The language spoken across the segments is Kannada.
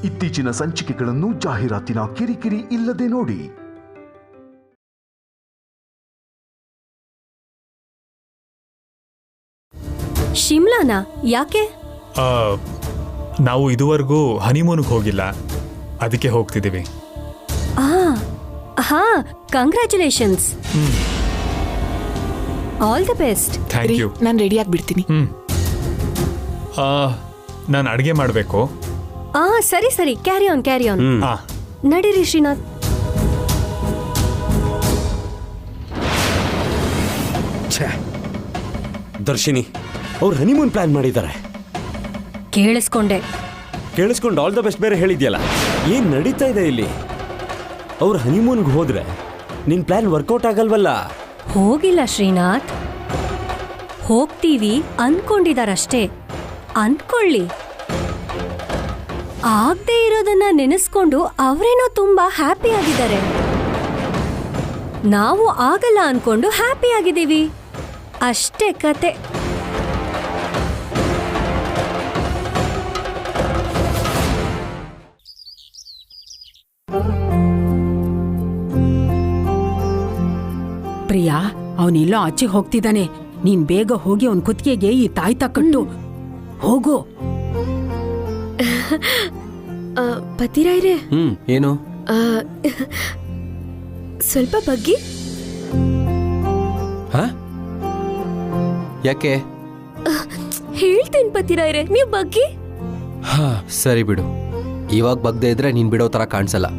ಇತ್ತೀಚಿನ ಸಂಚಿಕೆಗಳನ್ನು ಜಾಹೀರಾತಿನ ಕಿರಿಕಿರಿ ಇಲ್ಲದೆ ನೋಡಿ. ಶಿಮ್ಲಾನಾ? ಯಾಕೆ? ನಾವು ಇದುವರೆಗೂ ಹನಿಮೂನ್ಗೆ ಹೋಗಿಲ್ಲ, ಅದಕ್ಕೆ ಹೋಗ್ತಿದ್ದೀವಿ. ಹಾ, congratulations. All the best. Thank you. ನಾನು ರೆಡಿ ಆಗಿಬಿಡ್ತೀನಿ. ನಾನು ಅಡುಗೆ ಮಾಡಬೇಕು. ಸರಿ ಸರಿ, ಕ್ಯಾರಿ ಆನ್. ನಡೀರಿ ಶ್ರೀನಾಥ್. ದರ್ಶಿನಿ ಅವ್ರು ಹನಿಮೂನ್ ಪ್ಲಾನ್ ಮಾಡಿದ್ದಾರೆ. ಕೇಳಿಸ್ಕೊಂಡು ಆಲ್ ದ ಬೆಸ್ಟ್ ಬೇರೆ ಹೇಳಿದ್ಯಲ್ಲ, ಏನ್ ನಡೀತಾ ಇದೆ ಇಲ್ಲಿ? ಅವ್ರು ಹನಿಮೂನ್ಗೆ ಹೋದ್ರೆ ನಿನ್ ಪ್ಲಾನ್ ವರ್ಕೌಟ್ ಆಗಲ್ವಲ್ಲ? ಹೋಗಿಲ್ಲ ಶ್ರೀನಾಥ್, ಹೋಗ್ತೀವಿ ಅನ್ಕೊಂಡಿದಾರಷ್ಟೇ. ಅನ್ಕೊಳ್ಳಿ. ಆಗದೆ ಇರೋದನ್ನ ನೆನೆಸ್ಕೊಂಡು ಅವರೇನೋ ತುಂಬಾ ಹ್ಯಾಪಿ ಆಗಿದ್ದಾರೆ. ನಾವು ಆಗಲ್ಲ ಅನ್ಕೊಂಡು ಹ್ಯಾಪಿ ಆಗಿದ್ದೀವಿ, ಅಷ್ಟೇ ಕತೆ. ಪ್ರಿಯಾ, ಅವನೆಲ್ಲೋ ಆಚೆ ಹೋಗ್ತಿದ್ದಾನೆ. ನೀನ್ ಬೇಗ ಹೋಗಿ ಅವನ್ ಕುತ್ತಿಗೆಗೆ ಈ ತಾಯ್ತ ಕಟ್ಟು ಹೋಗು. ಪತಿರಾಯ್ರೆ, ಏನು? ಸ್ವಲ್ಪ ಬಗ್ಗಿ. ಯಾಕೆ? ಹೇಳ್ತೇನೆ ಪತಿರಾಯ್ರೆ, ನೀವು ಬಗ್ಗಿ. ಸರಿ ಬಿಡು, ಇವಾಗ ಬಗ್ದೇ ಇದ್ರೆ ನೀನ್ ಬಿಡೋ ತರ ಕಾಣಿಸಲ್ಲ.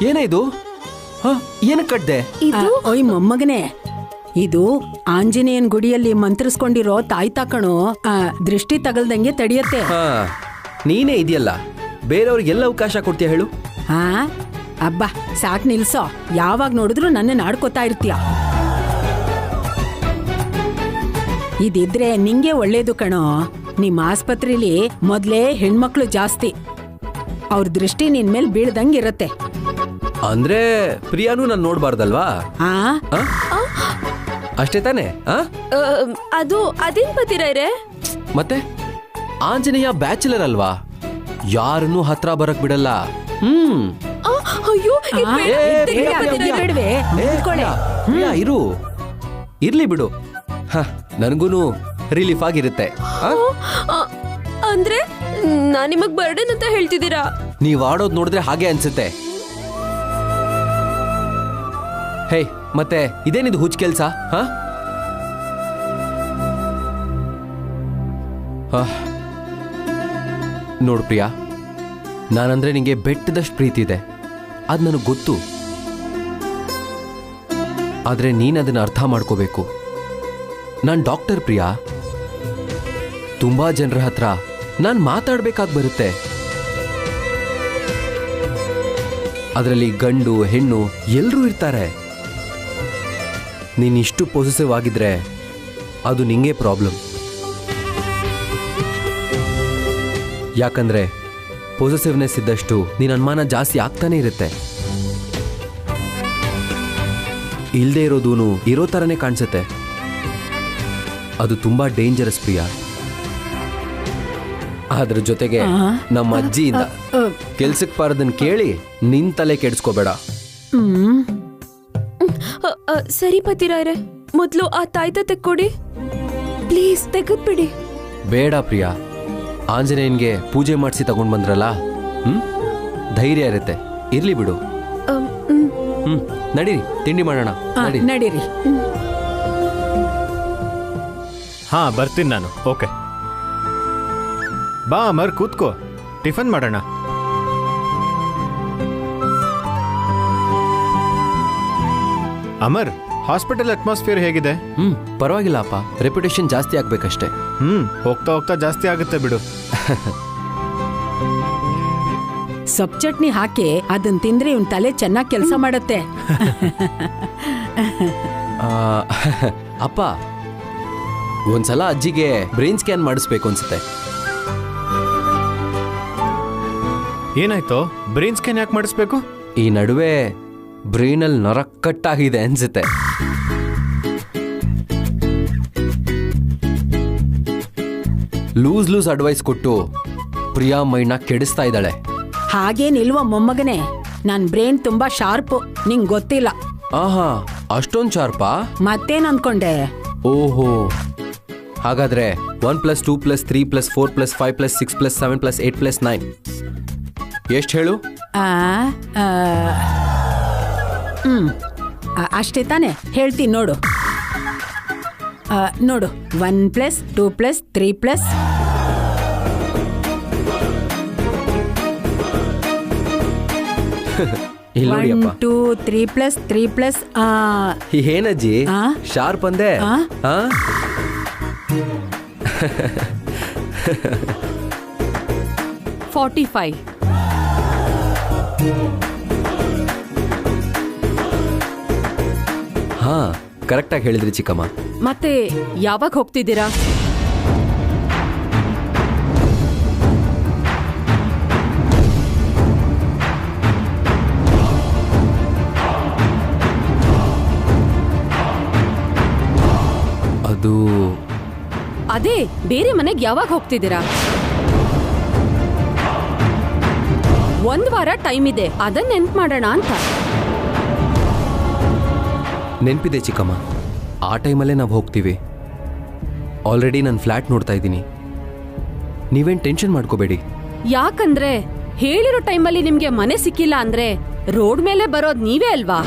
ಏನೇ ಇದು? ಏನ ಕಡ್ದೆ? ಓಯ್ ಮೊಮ್ಮಗನೇ, ಇದು ಆಂಜನೇಯನ್ ಗುಡಿಯಲ್ಲಿ ಮಂತ್ರಿಸ್ಕೊಂಡಿರೋ ತಾಯ್ತ ಕಣೋ. ದೃಷ್ಟಿ ತಗಲ್ದಂಗೆ ತಡಿಯತ್ತೆ. ನೀನೇ ಇದೆಯಲ್ಲ, ಬೇರೆಯವ್ರಿಗೆಲ್ಲ ಅವಕಾಶ ಕೊಡ್ತೀಯ ಹೇಳು? ಅಬ್ಬಾ ಸಾಕ್ ನಿಲ್ಸೋ. ಯಾವಾಗ ನೋಡಿದ್ರು ನನ್ನ ಆಡ್ಕೋತಾ ಇರ್ತೀಯ. ಇದಿದ್ರೆ ನಿಂಗೆ ಒಳ್ಳೇದು ಕಣೋ. ನಿಮ್ ಆಸ್ಪತ್ರೆಲಿ ಮೊದ್ಲೇ ಹೆಣ್ಮಕ್ಳು ಜಾಸ್ತಿ, ಅವ್ರ ದೃಷ್ಟಿ ನಿನ್ ಮೇಲ್ ಬೀಳ್ದಂಗಿರತ್ತೆ. ಅಂದ್ರೆ ಪ್ರಿಯಾನು ನಾನು ನೋಡ್ಬಾರ್ದಲ್ವಾ? ಅಷ್ಟೇ ತಾನೆ? ಅದು ಅದೇನ್ ಪತಿರಾಯ್ರೆ? ಮತ್ತೆ ಆಂಜನೇಯ ಬ್ಯಾಚುಲರ್ ಅಲ್ವಾ, ಯಾರನ್ನೂ ಹತ್ರ ಬರಕ್ ಬಿಡಲ್ಲ. ಅಯ್ಯೋ, ಇರು, ಇರ್ಲಿ ಬಿಡು, ನನ್ಗೂನು ರಿಲೀಫ್ ಆಗಿರುತ್ತೆ. ಅಂದ್ರೆ ನಾನ್ ನಿಮಗ್ ಬರ್ಡನ್ ಅಂತ ಹೇಳ್ತಿದ್ದೀರಾ? ನೀವ್ ಆಡೋದ್ ನೋಡಿದ್ರೆ ಹಾಗೆ ಅನ್ಸುತ್ತೆ. ಹೇ, ಮತ್ತೆ ಇದೇನಿದು ಹುಚ್ಚ ಕೆಲ್ಸ? ನೋಡು ಪ್ರಿಯಾ, ನಾನಂದ್ರೆ ನಿಂಗೆ ಬೆಟ್ಟದಷ್ಟು ಪ್ರೀತಿ ಇದೆ, ಅದ್ ನನಗೆ ಗೊತ್ತು. ಆದ್ರೆ ನೀನ್ ಅದನ್ನ ಅರ್ಥ ಮಾಡ್ಕೋಬೇಕು. ನಾನ್ ಡಾಕ್ಟರ್ ಪ್ರಿಯಾ, ತುಂಬಾ ಜನರ ಹತ್ರ ನಾನ್ ಮಾತಾಡ್ಬೇಕಾಗಿ ಬರುತ್ತೆ. ಅದರಲ್ಲಿ ಗಂಡು ಹೆಣ್ಣು ಎಲ್ರೂ ಇರ್ತಾರೆ. ನೀನ್ ಇಷ್ಟು ಪೊಸೆಸಿವ್ ಆಗಿದ್ರೆ ಅದು ನಿಂಗೆ ಪ್ರಾಬ್ಲಮ್. ಯಾಕಂದ್ರೆ ಪೊಸೆಸಿವ್ನೆಸ್ ಇದ್ದಷ್ಟು ನೀನ್ ಅನುಮಾನ ಜಾಸ್ತಿ ಆಗ್ತಾನೆ ಇರುತ್ತೆ. ಇಲ್ದೇ ಇರೋದೂನು ಇರೋ ಥರನೇ ಕಾಣಿಸುತ್ತೆ. ಅದು ತುಂಬಾ ಡೇಂಜರಸ್ ಪ್ರಿಯಾ. ಅದ್ರ ಜೊತೆಗೆ ನಮ್ಮ ಅಜ್ಜಿಯಿಂದ ಕೆಲ್ಸಕ್ಕೆ ಬಾರದನ್ ಕೇಳಿ ನಿನ್ ತಲೆ ಕೆಡಿಸ್ಕೋಬೇಡ. ಸರಿ ಪತಿರಾಯ್ರೆ, ಮೊದ್ಲು ಆ ತಾಯ್ತ ತೆಕ್ಕೊಡಿ ಪ್ಲೀಸ್. ತೆಗೆದ್ಬಿಡಿ. ಬೇಡ ಪ್ರಿಯಾ, ಆಂಜನೇಯನ್ಗೆ ಪೂಜೆ ಮಾಡಿಸಿ ತಗೊಂಡ್ ಬಂದ್ರಲ್ಲ, ಧೈರ್ಯ ಇರುತ್ತೆ. ಇರ್ಲಿ ಬಿಡು. ನಡೀರಿ, ತಿಂಡಿ ಮಾಡೋಣ. ನಡೀರಿ. ಬರ್ತೀನಿ ನಾನು. ಓಕೆ, ಬಾ ಅಮರ್, ಕೂತ್ಕೋ, ಟಿಫನ್ ಮಾಡೋಣ. ಅಮರ್, ಹಾಸ್ಪಿಟಲ್ ಅಟ್ಮಾಸ್ಫಿಯರ್ ಹೇಗಿದೆ? ಪರವಾಗಿಲ್ಲ ಅಪ್ಪ, ರೆಪ್ಯುಟೇಷನ್ ಜಾಸ್ತಿ ಆಗ್ಬೇಕಷ್ಟೇ. ಹೋಗ್ತಾ ಹೋಗ್ತಾ ಜಾಸ್ತಿ ಆಗುತ್ತೆ ಬಿಡು. ಸೊಪ್ಪು ಚಟ್ನಿ ಹಾಕಿ ಅದನ್ನ ತಿಂದ್ರೆ ಇವ್ನ ತಲೆ ಚೆನ್ನಾಗಿ ಕೆಲಸ ಮಾಡತ್ತೆ. ಅಪ್ಪ, ಒಂದ್ಸಲ ಅಜ್ಜಿಗೆ ಬ್ರೈನ್ ಸ್ಕ್ಯಾನ್ ಮಾಡಿಸ್ಬೇಕು ಅನ್ಸುತ್ತೆ. ಏನಾಯ್ತು? ಬ್ರೈನ್ ಸ್ಕ್ಯಾನ್ ಯಾಕೆ ಮಾಡಿಸ್ಬೇಕು? ಈ ನಡುವೆ ಬ್ರೈನಲ್ಲಿ ನರ ಕಟ್ಟಾಗಿದೆ ಅನ್ಸುತ್ತೆ. ಲೂಸ್ ಅಡ್ವೈಸ್ ಕೊಟ್ಟು ಪ್ರಿಯಾ ಮೈಂಡ್ನ ಕೆಡಿಸ್ತಾ ಇದ್ದಾಳೆ. ಹಾಗೇನಿಲ್ವ ಮೊಮ್ಮಗನೇ, ನನ್ ಬ್ರೈನ್ ತುಂಬಾ ಶಾರ್ಪು, ನಿಂಗ್ ಗೊತ್ತಿಲ್ಲ. ಆಹಾ, ಅಷ್ಟೊಂದು ಶಾರ್ಪಾ? ಮತ್ತೇನ್ ಅನ್ಕೊಂಡೆ? ಓಹೋ, ಹಾಗಾದ್ರೆ 1 + 2 + 3 + 4 + 5 + 6 + 7 + 8 + 9 ಎಷ್ಟು ಹೇಳು? ಅಷ್ಟೇ ತಾನೆ, ಹೇಳ್ತೀನಿ ನೋಡು. ನೋಡು, 1 + 2 + 3 + ಇಲ್ಲಿ 1 ನೋಡಿಯಪ್ಪ. 2 3 + 3 + ಏನಜ್ಜಿ ಶಾರ್ಪ್ ಅಂದೆ? ಆ? 45. ಹಾ, ಕರೆಕ್ಟಾಗಿ ಹೇಳಿದ್ರಿ ಚಿಕ್ಕಮ್ಮ. ಮತ್ತೆ ಯಾವಾಗ ಹೋಗ್ತಿದ್ದೀರಾ? ಅದು ಅದೇ ಬೇರೆ ಮನೆಗೆ ಯಾವಾಗ ಹೋಗ್ತಿದ್ದೀರಾ? 1 ವಾರ ಟೈಮ್ ಇದೆ, ಅದನ್ನ ನೆನ್ಪು ಮಾಡೋಣ ಅಂತ. ನೆನಪಿದೆ ಚಿಕ್ಕಮ್ಮ, ಆ ಟೈಮಲ್ಲೇ ನಾವು ಹೋಗ್ತೀವಿ. ಆಲ್ರೆಡಿ ನಾನು ಫ್ಲ್ಯಾಟ್ ನೋಡ್ತಾ ಇದ್ದೀನಿ, ನೀವೇನು ಟೆನ್ಷನ್ ಮಾಡ್ಕೋಬೇಡಿ. ಯಾಕಂದ್ರೆ ಹೇಳಿರೋ ಟೈಮಲ್ಲಿ ನಿಮ್ಗೆ ಮನೆ ಸಿಕ್ಕಿಲ್ಲ ಅಂದ್ರೆ ರೋಡ್ ಮೇಲೆ ಬರೋದ್ ನೀವೇ ಅಲ್ವಾ?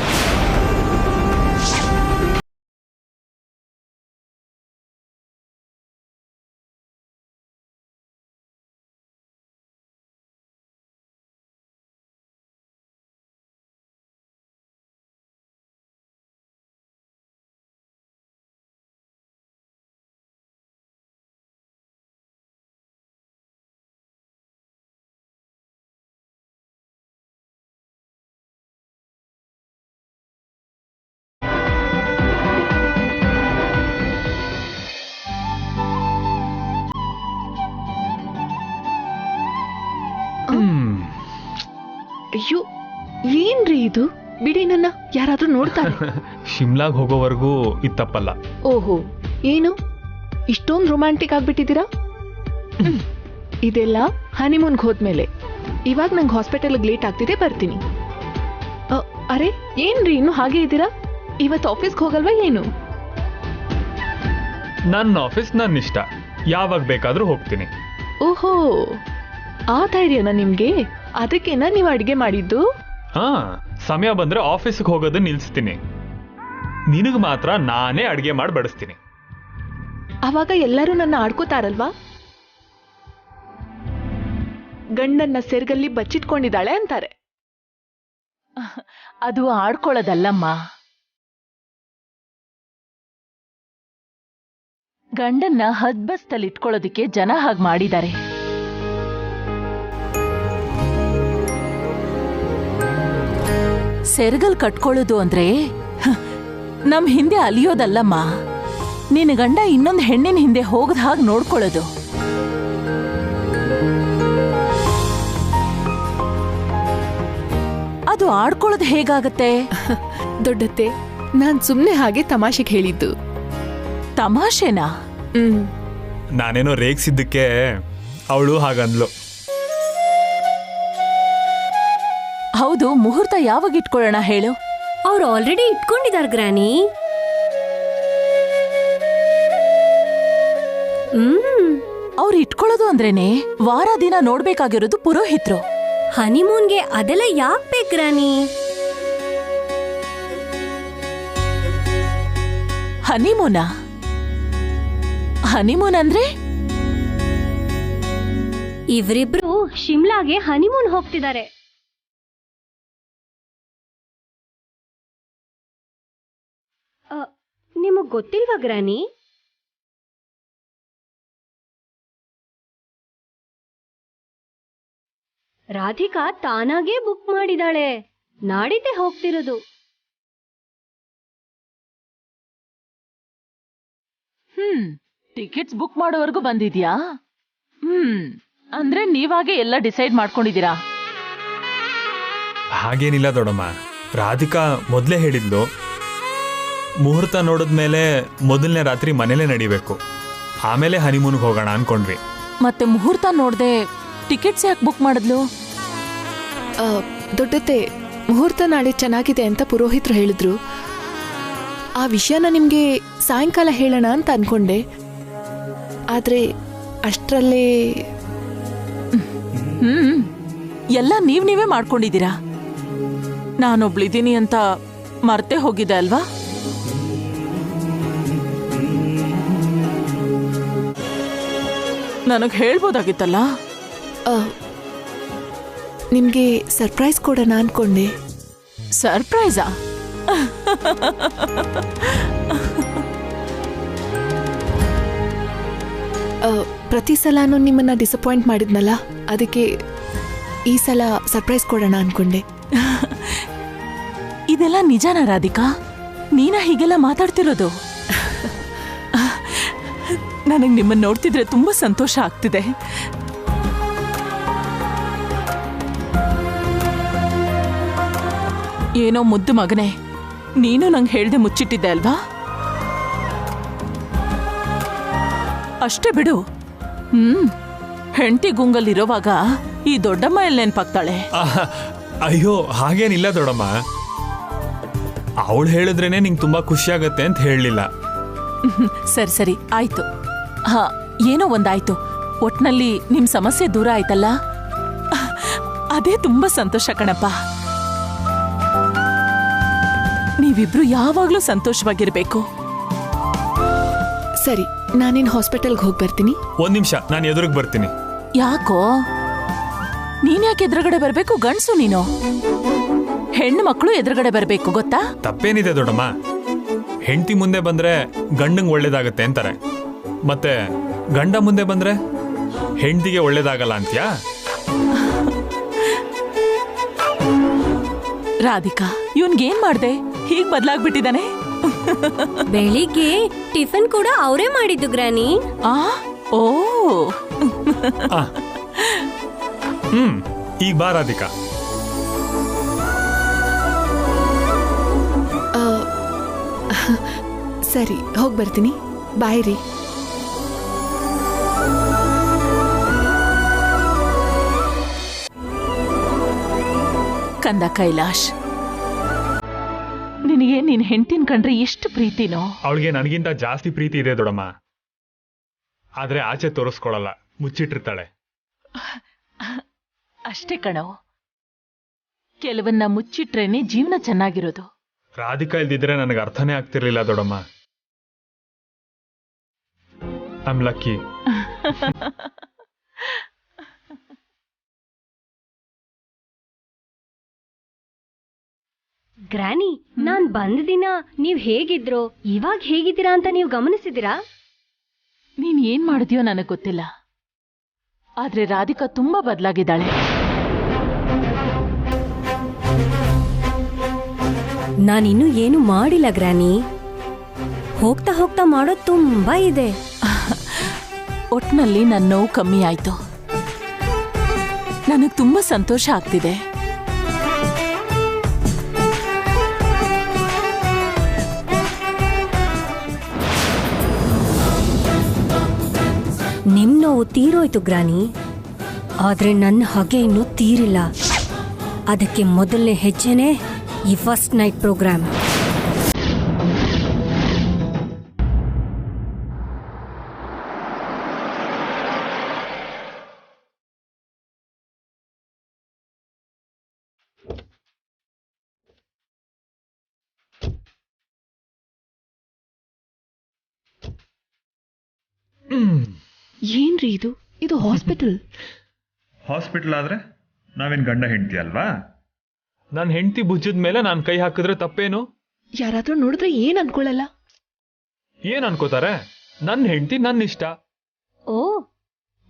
ಅಯ್ಯೋ, ಏನ್ರಿ ಇದು? ಬಿಡಿ, ನನ್ನ ಯಾರಾದ್ರೂ ನೋಡ್ತಾರೆ. ಶಿಮ್ಲಾಗ್ ಹೋಗೋವರೆಗೂ ಇತ್ತಪ್ಪಲ್ಲ. ಓಹೋ, ಏನು ಇಷ್ಟೊಂದು ರೊಮ್ಯಾಂಟಿಕ್ ಆಗ್ಬಿಟ್ಟಿದ್ದೀರಾ? ಇದೆಲ್ಲ ಹನಿಮೂನ್ಗೆ ಹೋದ್ಮೇಲೆ. ಇವಾಗ ನಂಗೆ ಹಾಸ್ಪಿಟಲ್ಗೆ ಲೇಟ್ ಆಗ್ತಿದೆ, ಬರ್ತೀನಿ. ಅರೆ, ಏನ್ರಿ ಇನ್ನು ಹಾಗೆ ಇದ್ದೀರಾ? ಇವತ್ತು ಆಫೀಸ್ಗೆ ಹೋಗಲ್ವಾ ಏನು? ನನ್ನ ಆಫೀಸ್ ನನ್ನ ಇಷ್ಟ, ಯಾವಾಗ ಬೇಕಾದ್ರೂ ಹೋಗ್ತೀನಿ. ಓಹೋ, ಆ ಧೈರ್ಯನಾ ನಿಮ್ಗೆ? ಅದಕ್ಕೇನಾ ನೀವು ಅಡಿಗೆ ಮಾಡಿದ್ದು? ಹಾ, ಸಮಯ ಬಂದ್ರೆ ಆಫೀಸ್ಗೆ ಹೋಗೋದನ್ನ ನಿಲ್ಸ್ತೀನಿ. ನಿನಗೆ ಮಾತ್ರ ನಾನೇ ಅಡಿಗೆ ಮಾಡಿ ಬಡಿಸ್ತೀನಿ. ಅವಾಗ ಎಲ್ಲರೂ ನನ್ನ ಆಡ್ಕೋತಾರಲ್ವಾ? ಗಂಡನ್ನ ಸೆರ್ಗಲ್ಲಿ ಬಚ್ಚಿಟ್ಕೊಂಡಿದ್ದಾಳೆ ಅಂತಾರೆ. ಅದು ಆಡ್ಕೊಳ್ಳೋದಲ್ಲಮ್ಮ, ಗಂಡನ್ನ ಹದ್ಬಸ್ತಲ್ಲಿ ಇಟ್ಕೊಳ್ಳೋದಿಕ್ಕೆ ಜನ ಹಾಗೆ ಮಾಡಿದ್ದಾರೆ. ಸೆರ್ಗಲ್ ಕಟ್ಕೊಳ್ಳೋದು ಅಂದ್ರೆ ನಮ್ ಹಿಂದೆ ಅಲಿಯೋದಲ್ಲಮ್ಮ, ನಿನ್ನ ಗಂಡ ಇನ್ನೊಂದು ಹೆಣ್ಣಿನ ಹಿಂದೆ ಹೋಗದ ಹಾಗೆ ನೋಡ್ಕೊಳ್ಳೋದು. ಅದು ಆಡ್ಕೊಳ್ಳೋದು ಹೇಗಾಗತ್ತೆ? ದೊಡ್ಡತ್ತೆ, ನಾನ್ ಸುಮ್ನೆ ಹಾಗೆ ತಮಾಷೆಗೆ ಹೇಳಿದ್ದು. ತಮಾಷೆನಾ? ನಾನೇನೋ ರೇಗ್ಸಿದ್ದಕ್ಕೆ ಅವಳು ಹಾಗಂದ್ಲು. ಹೌದು, ಮುಹೂರ್ತ ಯಾವಾಗ ಇಟ್ಕೊಳ್ಳೋಣ ಹೇಳು? ಅವ್ರು ಆಲ್ರೆಡಿ ಇಟ್ಕೊಂಡಿದಾರ ಗ್ರಾನಿ. ಅವ್ರು ಇಟ್ಕೊಳ್ಳೋದು ಅಂದ್ರೇನೆ ವಾರ ದಿನ ನೋಡ್ಬೇಕಾಗಿರೋದು ಪುರೋಹಿತ್ರು. ಹನಿಮೂನ್ಗೆ ಅದೆಲ್ಲ ಯಾಕೆ ಬೇಕು ಗ್ರಾನಿ? ಹನಿಮೂನಾ? ಹನಿಮೂನ್ ಅಂದ್ರೆ ಇವರಿಬ್ರು ಶಿಮ್ಲಾಗೆ ಹನಿಮೂನ್ ಹೋಗ್ತಿದ್ದಾರೆ. ನಿಮಗ್ ಗೊತ್ತಿಲ್ವಾ ಗ್ರಾನಿ? ರಾಧಿಕಾ ತಾನಾಗೇ ಬುಕ್ ಮಾಡಿದಾಳೆ, ನಾಡಿದ್ದೆ ಹೋಗ್ತಿರೋದು. ಟಿಕೆಟ್ಸ್ ಬುಕ್ ಮಾಡೋವರೆಗೂ ಬಂದಿದ್ಯಾ? ಅಂದ್ರೆ ನೀವಾಗೆ ಎಲ್ಲ ಡಿಸೈಡ್ ಮಾಡ್ಕೊಂಡಿದ್ದೀರಾ? ಹಾಗೇನಿಲ್ಲ ದೊಡ್ಡಮ್ಮ, ರಾಧಿಕಾ ಮೊದಲೇ ಹೇಳಿದ್ಲು ಮುಹೂರ್ತ ನೋಡಿದ್ಮೇಲೆ ಮೊದಲನೇ ರಾತ್ರಿ ಮನೇಲೇ ನಡಿಬೇಕು, ಆಮೇಲೆ ಹನಿಮೂನ್ಗೆ ಹೋಗೋಣ ಅನ್ಕೊಂಡ್ವಿ. ಮತ್ತೆ ಮುಹೂರ್ತ ನೋಡ್ದೆ ಟಿಕೆಟ್ಸ್ ಯಾಕೆ ಬುಕ್ ಮಾಡಿದ್ಲು? ದೊಡ್ಡತ್ತೆ, ಮುಹೂರ್ತ ನಾಳೆ ಚೆನ್ನಾಗಿದೆ ಅಂತ ಪುರೋಹಿತರು ಹೇಳಿದ್ರು. ಆ ವಿಷಯನ ನಿಮ್ಗೆ ಸಾಯಂಕಾಲ ಹೇಳೋಣ ಅಂತ ಅನ್ಕೊಂಡೆ. ಆದ್ರೆ ಅಷ್ಟರಲ್ಲೇ ಎಲ್ಲ ನೀವೇ ಮಾಡ್ಕೊಂಡಿದ್ದೀರಾ. ನಾನೊಬ್ಳಿದ್ದೀನಿ ಅಂತ ಮರ್ತೆ ಹೋಗಿದೆ ಅಲ್ವಾ? ನನಗೆ ಹೇಳ್ಬೋದಾಗಿತ್ತಲ್ಲ. ನಿಮ್ಗೆ ಸರ್ಪ್ರೈಸ್ ಕೊಡೋಣ ಅನ್ಕೊಂಡೆ. ಸರ್ಪ್ರೈಸಾ? ಪ್ರತಿ ಸಲನೂ ನಿಮ್ಮನ್ನ ಡಿಸಪಾಯಿಂಟ್ ಮಾಡಿದ್ನಲ್ಲ, ಅದಕ್ಕೆ ಈ ಸಲ ಸರ್ಪ್ರೈಸ್ ಕೊಡೋಣ ಅನ್ಕೊಂಡೆ. ಇದೆಲ್ಲ ನಿಜಾನ ರಾಧಿಕಾ? ನೀನ ಹೀಗೆಲ್ಲ ಮಾತಾಡ್ತಿರೋದು? ನನಗೆ ನಿಮ್ಮನ್ನ ನೋಡ್ತಿದ್ರೆ ತುಂಬಾ ಸಂತೋಷ ಆಗ್ತಿದೆ. ಏನೋ ಮುದ್ದು ಮಗನೇ, ನೀನು ನಂಗೆ ಹೇಳ್ದೆ ಮುಚ್ಚಿಟ್ಟಿದ್ದೆ ಅಲ್ವಾ? ಅಷ್ಟೇ ಬಿಡು. ಹೆಂಡತಿ ಗುಂಗಲ್ಲಿರೋವಾಗ ಈ ದೊಡ್ಡಮ್ಮ ಎಲ್ಲಿ ನೆನ್ಪಾಗ್ತಾಳೆ? ಅಯ್ಯೋ, ಹಾಗೇನಿಲ್ಲ ದೊಡ್ಡಮ್ಮ. ಅವಳು ಹೇಳಿದ್ರೇನೆ ನಿಂಗೆ ತುಂಬಾ ಖುಷಿ ಆಗತ್ತೆ ಅಂತ ಹೇಳಲಿಲ್ಲ. ಸರಿ ಸರಿ ಆಯ್ತು. ಹಾ, ಏನೋ ಒಂದಾಯ್ತು. ಒಟ್ನಲ್ಲಿ ನಿಮ್ ಸಮಸ್ಯೆ ದೂರ ಆಯ್ತಲ್ಲ, ಅದೇ ತುಂಬಾ ಸಂತೋಷ ಕಣಪ್ಪ. ನೀವಿಬ್ರು ಯಾವಾಗ್ಲೂ ಸಂತೋಷವಾಗಿರ್ಬೇಕು. ಸರಿ, ನಾನಿನ್ ಹಾಸ್ಪಿಟಲ್ಗೆ ಹೋಗಿ ಬರ್ತೀನಿ. ಒಂದ್ ನಿಮಿಷ, ನಾನು ಎದುರಿಗೆ ಬರ್ತೀನಿ. ಯಾಕೋ? ನೀನ್ ಯಾಕೆ ಎದುರುಗಡೆ ಬರ್ಬೇಕು? ಗಂಡ್ಸು ನೀನು. ಹೆಣ್ಣು ಮಕ್ಕಳು ಎದುರುಗಡೆ ಬರ್ಬೇಕು, ಗೊತ್ತಾ? ತಪ್ಪೇನಿದೆ ದೊಡ್ಡಮ್ಮ? ಹೆಂಡತಿ ಮುಂದೆ ಬಂದ್ರೆ ಗಂಡಂಗೆ ಒಳ್ಳೇದಾಗತ್ತೆ ಅಂತಾರೆ, ಮತ್ತೆ ಗಂಡ ಮುಂದೆ ಬಂದ್ರೆ ಹೆಂಡತಿಗೆ ಒಳ್ಳೇದಾಗಲ್ಲ ಅಂತ್ಯಾ? ರಾಧಿಕಾ, ಇವನ್ಗೇನ್ ಮಾಡ್ದೆ? ಹೀಗ್ ಬದ್ಲಾಗ್ಬಿಟ್ಟಿದಾನೆ. ಬೆಳಿಗ್ಗೆ ಟಿಫನ್ ಕೂಡ ಅವರೇ ಮಾಡಿದ್ದು ಗ್ರಾನಿ. ಓ ಈಗ ಬಾ ರಾಧಿಕಾ. ಸರಿ, ಹೋಗಿ ಬರ್ತೀನಿ. ಬಾಯ್ ರೀ. ಕಂದ ಕೈಲಾಶ್, ನಿನಗೆ ನಿನ್ ಹೆಂಡತಿನ ಕಂಡ್ರೆ ಎಷ್ಟು ಪ್ರೀತಿನೋ. ಅವಳಿಗೆ ನನಗಿಂತ ಜಾಸ್ತಿ ಪ್ರೀತಿ ಇದೆ ದೊಡ್ಡಮ್ಮ. ಆದ್ರೆ ಆಚೆ ತೋರಿಸ್ಕೊಳಲ್ಲ, ಮುಚ್ಚಿಟ್ಟಿರ್ತಾಳೆ. ಅಷ್ಟೇ ಕಣೋ, ಕೆಲವನ್ನ ಮುಚ್ಚಿಟ್ರೇನೆ ಜೀವನ ಚೆನ್ನಾಗಿರೋದು. ರಾಧಿಕಾ ಇಲ್ದಿದ್ರೆ ನನಗೆ ಅರ್ಥನೇ ಆಗ್ತಿರ್ಲಿಲ್ಲ ದೊಡ್ಡಮ್ಮ. I am lucky. ಗ್ರಾನಿ, ನಾನ್ ಬಂದ ದಿನ ನೀವ್ ಹೇಗಿದ್ರೋ ಇವಾಗ ಹೇಗಿದ್ದೀರಾ ಅಂತ ನೀವು ಗಮನಿಸಿದಿರಾ? ನೀನ್ ಏನ್ ಮಾಡಿದ್ಯೋ ನನಗ್ ಗೊತ್ತಿಲ್ಲ, ಆದ್ರೆ ರಾಧಿಕಾ ತುಂಬಾ ಬದಲಾಗಿದ್ದಾಳೆ. ನಾನಿನ್ನೂ ಏನು ಮಾಡಿಲ್ಲ ಗ್ರಾನಿ. ಹೋಗ್ತಾ ಹೋಗ್ತಾ ಮಾಡೋದು ತುಂಬಾ ಇದೆ. ಒಟ್ನಲ್ಲಿ ನನ್ನ ನೋವು ಕಮ್ಮಿ ಆಯ್ತು. ನನಗ್ ತುಂಬಾ ಸಂತೋಷ ಆಗ್ತಿದೆ. ನಿಮ್ ನೋವು ತೀರೋಯ್ತು ಗ್ರಾನಿ, ಆದ್ರೆ ನನ್ನ ಹಾಗೆ ಇನ್ನೂ ತೀರಿಲ್ಲ. ಅದಕ್ಕೆ ಮೊದಲನೇ ಹೆಜ್ಜೆನೆ ಈ ಫಸ್ಟ್ ನೈಟ್ ಪ್ರೋಗ್ರಾಮ್. ಏನ್ರಿ ಇದು? ಇದು ಹಾಸ್ಪಿಟಲ್. ಹಾಸ್ಪಿಟಲ್ ಆದ್ರೆ ನಾವೇನ್ ಗಂಡ ಹೆಂಡತಿ ಅಲ್ವಾ? ನನ್ನ ಹೆಂಡತಿ ಭುಜದ ಮೇಲೆ ನಾನು ಕೈ ಹಾಕಿದ್ರೆ ತಪ್ಪೇನು? ಯಾರಾದ್ರೂ ನೋಡಿದ್ರೆ ಏನ್ ಅನ್ಕೊಳ್ಳಲ್ಲ? ಏನ್ ಅನ್ಕೋತಾರೆ? ನನ್ನ ಹೆಂಡತಿ ನನ್ನ ಇಷ್ಟ. ಓ,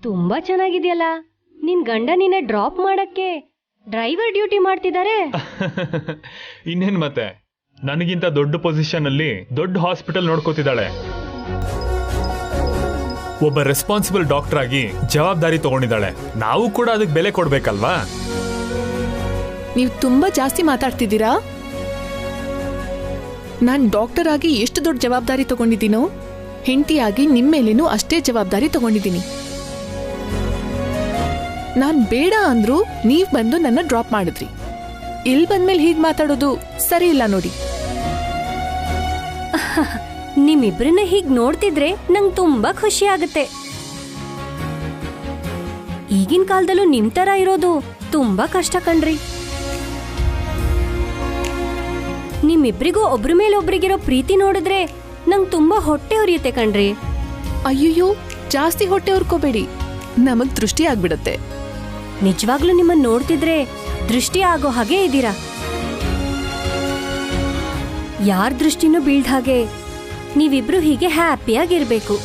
ತುಂಬಾ ಚೆನ್ನಾಗಿದೆಯಲ್ಲ. ನಿನ್ ಗಂಡ ನಿನ್ನ ಡ್ರಾಪ್ ಮಾಡಕ್ಕೆ ಡ್ರೈವರ್ ಡ್ಯೂಟಿ ಮಾಡ್ತಿದ್ದಾರೆ. ಇನ್ನೇನ್ ಮತ್ತೆ, ನನಗಿಂತ ದೊಡ್ಡ ಪೊಸಿಷನ್ ಅಲ್ಲಿ ದೊಡ್ಡ ಹಾಸ್ಪಿಟಲ್ ನೋಡ್ಕೋತಿದ್ದಾಳೆ. ಒಬ್ಬ ರೆಸ್ಪಾನ್ಸಿಬಲ್ ಡಾಕ್ಟರ್ ಆಗಿ ಜವಾಬ್ದಾರಿ ತಗೊಂಡಿದ್ದಾಳೆ. ನಾವು ಕೂಡ ಅದಕ್ಕೆ ಬೆಲೆ ಕೊಡ್ಬೇಕಲ್ವಾ? ನೀವು ತುಂಬಾ ಜಾಸ್ತಿ ಮಾತಾಡ್ತಿದ್ದೀರಾ. ನಾನ್ ಡಾಕ್ಟರ್ ಆಗಿ ಎಷ್ಟು ದೊಡ್ಡ ಜವಾಬ್ದಾರಿ ತಗೊಂಡಿದ್ದೀನೋ, ಹೆಂಡತಿಯಾಗಿ ನಿಮ್ಮೇಲೇನೂ ಅಷ್ಟೇ ಜವಾಬ್ದಾರಿ ತಗೊಂಡಿದ್ದೀನಿ. ನಾನ್ ಬೇಡ ಅಂದ್ರು ನೀವ್ ಬಂದು ನನ್ನ ಡ್ರಾಪ್ ಮಾಡಿದ್ರಿ. ಇಲ್ಲಿ ಬಂದ್ಮೇಲೆ ಹೀಗ್ ಮಾತಾಡೋದು ಸರಿ ಇಲ್ಲ ನೋಡಿ. ನಿಮ್ಮಿಬ್ರನ್ನ ಹೀಗ್ ನೋಡ್ತಿದ್ರೆ ನಂಗ್ ತುಂಬಾ ಖುಷಿ ಆಗುತ್ತೆ. ಈಗಿನ ಕಾಲದಲ್ಲೂ ನಿಮ್ ತರ ಇರೋದು ತುಂಬಾ ಕಷ್ಟ ಕಣ್ರಿ. ನಿಮ್ಮಿಬ್ರಿಗೂ ಒಬ್ರ ಮೇಲೆ ಒಬ್ರಿಗಿರೋ ಪ್ರೀತಿ ನೋಡಿದ್ರೆ ನಂಗ್ ತುಂಬಾ ಹೊಟ್ಟೆ ಉರಿಯುತ್ತೆ ಕಣ್ರಿ. ಅಯ್ಯಯ್ಯೋ, ಜಾಸ್ತಿ ಹೊಟ್ಟೆ ಉರ್ಕೋಬೇಡಿ, ನಮಗ್ ದೃಷ್ಟಿ ಆಗ್ಬಿಡತ್ತೆ. ನಿಜವಾಗ್ಲೂ ನಿಮ್ಮನ್ನ ನೋಡ್ತಿದ್ರೆ ದೃಷ್ಟಿ ಆಗೋ ಹಾಗೆ ಇದ್ದೀರಾ. ಯಾರ್ ದೃಷ್ಟಿನೂ ಬೀಳ್ದ ಹಾಗೆ ನೀವಿಬ್ರು ಹೀಗೆ ಹ್ಯಾಪಿಯಾಗಿರ್ಬೇಕು.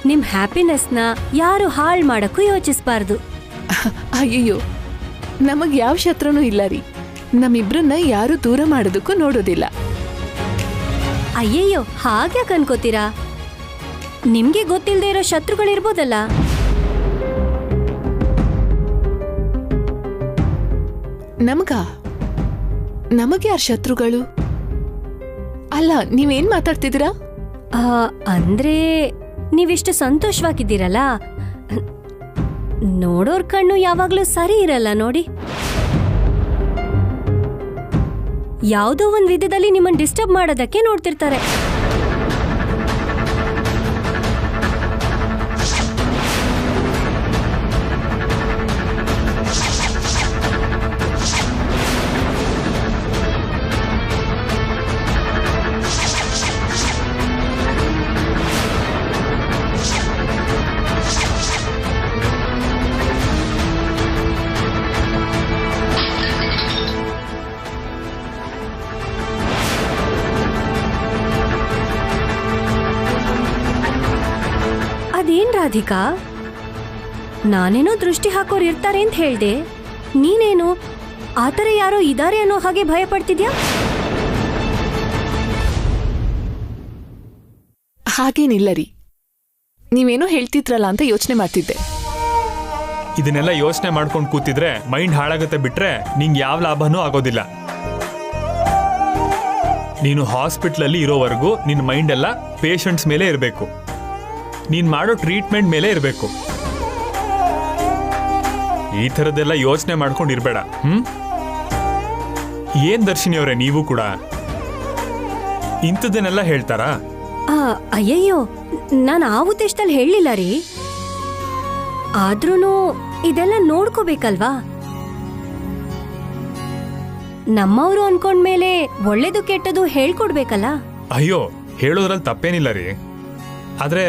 ನಿಮ್ ಹ್ಯಾಪಿನೆಸ್ನ ಯಾರು ಹಾಳ್ ಮಾಡಕ್ಕೂ ಯೋಚಿಸ್ಬಾರ್ದು. ಅಯ್ಯಯ್ಯೋ, ನಮಗ್ ಯಾವ ಶತ್ರುನೂ ಇಲ್ಲ ರೀ. ನಮ್ಮಿಬ್ರನ್ನ ಯಾರು ದೂರ ಮಾಡೋದಕ್ಕೂ ನೋಡೋದಿಲ್ಲ. ಅಯ್ಯಯ್ಯೋ, ಹಾಗ್ಯಾಕ್ ಅನ್ಕೋತೀರಾ? ನಿಮ್ಗೆ ಗೊತ್ತಿಲ್ಲದೆ ಇರೋ ಶತ್ರುಗಳಿರ್ಬೋದಲ್ಲ. ನಮಗೆ ಯಾರ ಶತ್ರುಗಳು? ಅಲ್ಲ, ನೀವೇನ್ ಮಾತಾಡ್ತಿದ್ದೀರಾ? ಅಂದ್ರೆ ನೀವಿಷ್ಟು ಸಂತೋಷವಾಗಿದ್ದೀರಲ್ಲ, ನೋಡೋರ್ ಕಣ್ಣು ಯಾವಾಗ್ಲೂ ಸರಿ ಇರಲ್ಲ ನೋಡಿ. ಯಾವುದೋ ಒಂದ್ ವಿಧದಲ್ಲಿ ನಿಮ್ಮನ್ನ ಡಿಸ್ಟರ್ಬ್ ಮಾಡೋದಕ್ಕೆ ನೋಡ್ತಿರ್ತಾರೆ. ಅದೇನ್ ರಾಧಿಕಾ, ನಾನೇನೋ ದೃಷ್ಟಿ ಹಾಕೋರು ಇರ್ತಾರೆ ಅಂತ ಹೇಳ್ದೆ, ನೀನೇನು ಆತರ ಯಾರೋ ಇದಾರೆ ಅನ್ನೋ ಹಾಗೆ ಭಯ ಪಡ್ತಿದ್ಯಾ? ಹಾಗೇನಿಲ್ಲ ರೀ, ನೀವೇನೋ ಹೇಳ್ತಿದ್ರಲ್ಲ ಅಂತ ಯೋಚನೆ ಮಾಡ್ತಿದ್ದೆ. ಇದನ್ನೆಲ್ಲ ಯೋಚನೆ ಮಾಡ್ಕೊಂಡು ಕೂತಿದ್ರೆ ಮೈಂಡ್ ಹಾಳಾಗತ್ತೆ ಬಿಟ್ರೆ ನಿಂಗೆ ಯಾವ ಲಾಭನೂ ಆಗೋದಿಲ್ಲ. ನೀನು ಹಾಸ್ಪಿಟ್ಲಲ್ಲಿ ಇರೋವರೆಗೂ ನಿನ್ನ ಮೈಂಡ್ ಎಲ್ಲ ಪೇಷಂಟ್ಸ್ ಮೇಲೆ ಇರಬೇಕು, ನೀನ್ ಮಾಡೋ ಟ್ರೀಟ್ಮೆಂಟ್ ಮೇಲೆ ಇರಬೇಕು. ಈ ಥರದ್ದೆಲ್ಲ ಯೋಚನೆ ಮಾಡ್ಕೊಂಡು ಇರಬೇಡ. ಏನ್ ದರ್ಶಿನಿ ಅವರೇ, ನೀವು ಕೂಡ ಇಂಥದ್ದನ್ನೆಲ್ಲ ಹೇಳ್ತಾರಾ? ಅಯ್ಯಯ್ಯೋ, ನಾನು ಆ ಉದ್ದೇಶದಲ್ಲಿ ಹೇಳಲಿಲ್ಲ ರೀ. ಆದ್ರೂ ಇದೆಲ್ಲ ನೋಡ್ಕೋಬೇಕಲ್ವಾ? ನಮ್ಮವರು ಅನ್ಕೊಂಡ್ಮೇಲೆ ಒಳ್ಳೇದು ಕೆಟ್ಟದು ಹೇಳ್ಕೊಡ್ಬೇಕಲ್ಲ. ಅಯ್ಯೋ, ಹೇಳೋದ್ರಲ್ಲಿ ತಪ್ಪೇನಿಲ್ಲ ರೀ. ಆದ್ರೆ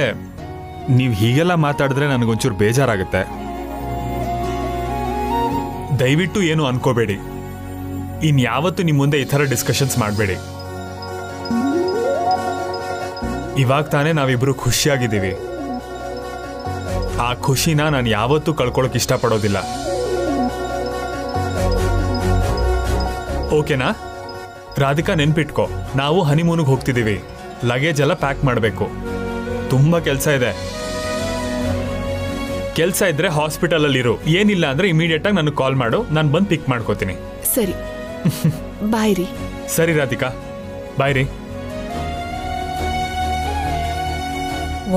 ನೀವು ಹೀಗೆಲ್ಲ ಮಾತಾಡಿದ್ರೆ ನನಗೊಂಚೂರು ಬೇಜಾರಾಗುತ್ತೆ. ದಯವಿಟ್ಟು ಏನು ಅನ್ಕೋಬೇಡಿ. ಇನ್ಯಾವತ್ತು ನಿಮ್ಮ ಮುಂದೆ ಈ ಥರ ಡಿಸ್ಕಷನ್ಸ್ ಮಾಡಬೇಡಿ. ಇವಾಗ ತಾನೇ ನಾವಿಬ್ರು ಖುಷಿಯಾಗಿದ್ದೀವಿ. ಆ ಖುಷಿನ ನಾನು ಯಾವತ್ತೂ ಕಳ್ಕೊಳಕ್ ಇಷ್ಟಪಡೋದಿಲ್ಲ. ಓಕೆನಾ? ರಾಧಿಕಾ, ನೆನ್ಪಿಟ್ಕೋ, ನಾವು ಹನಿಮೂನ್ಗೆ ಹೋಗ್ತಿದ್ದೀವಿ. ಲಗೇಜ್ ಎಲ್ಲ ಪ್ಯಾಕ್ ಮಾಡಬೇಕು. ತುಂಬಾ ಕೆಲಸ ಇದೆ. ಕೆಲಸ ಇದ್ರೆ ಹಾಸ್ಪಿಟಲಲ್ಲಿ ಇರು. ಏನಿಲ್ಲ ಅಂದ್ರೆ ಇಮಿಡಿಯೇಟ್ ಆಗಿ ನನಗೆ ಕಾಲ್ ಮಾಡು, ನಾನು ಬಂದು ಪಿಕ್ ಮಾಡ್ಕೋತೀನಿ. ಸರಿ, ಬಾಯ್ ರೀ. ಸರಿ ರಾಧಿಕಾ, ಬಾಯ್ ರೀ.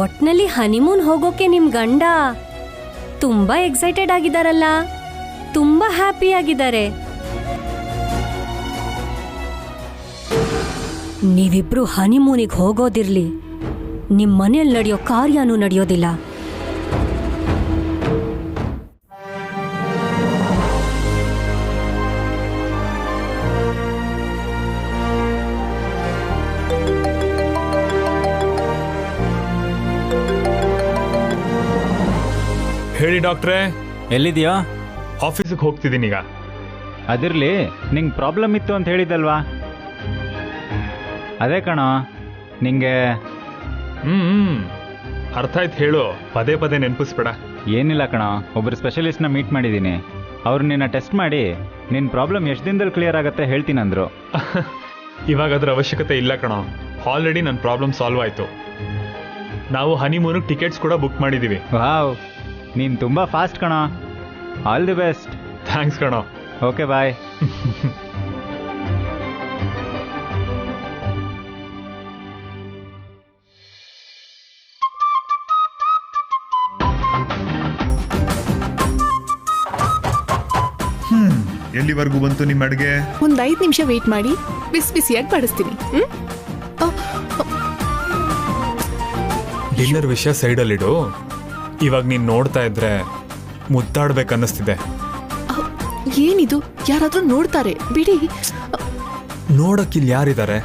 ಒಟ್ನಲ್ಲಿ ಹನಿಮೂನ್ ಹೋಗೋಕೆ ನಿಮ್ ಗಂಡ ತುಂಬಾ ಎಕ್ಸೈಟೆಡ್ ಆಗಿದಾರಲ್ಲ, ತುಂಬಾ ಹ್ಯಾಪಿ ಆಗಿದ್ದಾರೆ. ನೀವಿಬ್ರು ಹನಿಮೂನಿಗೆ ಹೋಗೋದಿರ್ಲಿ, ನಿಮ್ ಮನೇಲಿ ನಡೆಯೋ ಕಾರ್ಯನೂ ನಡೆಯೋದಿಲ್ಲ. ಹೇಳಿ ಡಾಕ್ಟ್ರೇ. ಎಲ್ಲಿದೆಯೋ? ಆಫೀಸಿಗೆ ಹೋಗ್ತಿದ್ದೀನಿ ಈಗ. ಅದಿರಲಿ, ನಿಂಗೆ ಪ್ರಾಬ್ಲಮ್ ಇತ್ತು ಅಂತ ಹೇಳಿದಲ್ವಾ? ಅದೇ ಕಣೋ ನಿಂಗೆ. ಅರ್ಥ ಆಯ್ತು, ಹೇಳು. ಪದೇ ಪದೇ ನೆನಪಿಸ್ಬೇಡ. ಏನಿಲ್ಲ ಕಣೋ, ಒಬ್ಬರು ಸ್ಪೆಷಲಿಸ್ಟ್ನ ಮೀಟ್ ಮಾಡಿದ್ದೀನಿ. ಅವ್ರು ನಿನ್ನ ಟೆಸ್ಟ್ ಮಾಡಿ ನಿನ್ನ ಪ್ರಾಬ್ಲಮ್ ಎಷ್ಟು ದಿನದಲ್ಲಿ ಕ್ಲಿಯರ್ ಆಗುತ್ತೆ ಹೇಳ್ತೀನಂದ್ರು. ಇವಾಗ ಅದ್ರ ಅವಶ್ಯಕತೆ ಇಲ್ಲ ಕಣೋ. ಆಲ್ರೆಡಿ ನನ್ನ ಪ್ರಾಬ್ಲಮ್ ಸಾಲ್ವ್ ಆಯಿತು. ನಾವು ಹನಿಮೂನಿಗೆ ಟಿಕೆಟ್ಸ್ ಕೂಡ ಬುಕ್ ಮಾಡಿದ್ದೀವಿ. ವಾವ್, ನೀನು ತುಂಬ ಫಾಸ್ಟ್ ಕಣೋ. All the best. ಥ್ಯಾಂಕ್ಸ್ ಕಣೋ. ಓಕೆ, ಬಾಯ್. ಎಲ್ಲಿವರೆಗೂ ಬಂತು ನಿಮ್ಮ ಅಡುಗೆ? ಒಂದ್ 5 ನಿಮಿಷ ವೇಟ್ ಮಾಡಿ, ಬಿಸಿ ಬಿಸಿಯಾಗಿ ಬಡಿಸ್ತೀನಿ. ಡಿನ್ನರ್ ವಿಷಯ ಸೈಡಲ್ಲಿಡು. ಇವಾಗ ನೀನು ನೋಡ್ತಾ ಇದ್ರೆ ಮುದ್ದಾಡ್ಬೇಕನ್ನಿಸ್ತಿದೆ. ಏನಿದು, ಯಾರಾದ್ರೂ ನೋಡ್ತಾರೆ ಬಿಡಿ. ನೋಡಕ್ಕಿಲ್ಲಿ ಯಾರಿದ್ದಾರೆ?